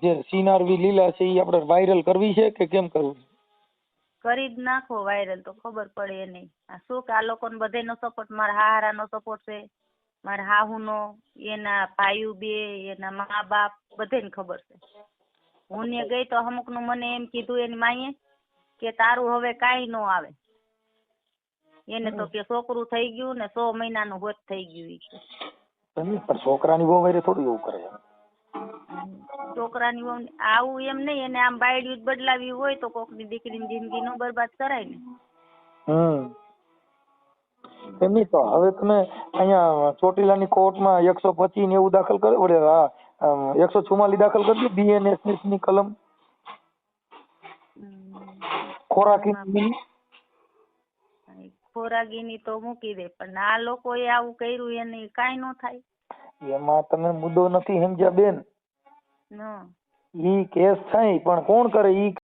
જે સીનારવી લીલા છે એ આપણે વાયરલ કરવી છે કે કેમ કરવું? કરી જ નાખો વાયરલ તો ખબર પડે નહીં. આ શું કે આ લોકોને બધાનો સપોર્ટ, મારા હારાનો સપોર્ટ છે, મારા હાહુનો, એના ભાઈઓ બે, એના મા બાપ બધાને ખબર છે. હું ને ગઈ તો અમુકનું મને એમ કીધું એની માઈએ કે તારું હવે કાંઈ ન આવે, એને તો કે છોકરું થઈ ગયું ને 100 મહિનાનું હોત થઈ ગયું ઈ કે. પણ છોકરાની બહુ વારે થોડું એવું કરે છે. છોકરાની વહુ આવું એમ નહીં, એને આમ બાયડી બદલાવી હોય તો કોકની દીકરીની જિંદગી નો બરબાદ કરાય ને. એમની તો હવે તમે અહીંયા ચોટીલાની કોર્ટમાં 125 ને એવું દાખલ કરે, વડે 144 દાખલ કરી દો BNSS ની કલમ ખોરાકીની તો મૂકી દે, પણ આ લોકોએ આવું કર્યું એને કાંઈ ન થાય. એમાં તમે મુદ્દો નથી સમજ્યા બેન. ન ઈ કેસ થાય પણ કોણ કરે? ઈ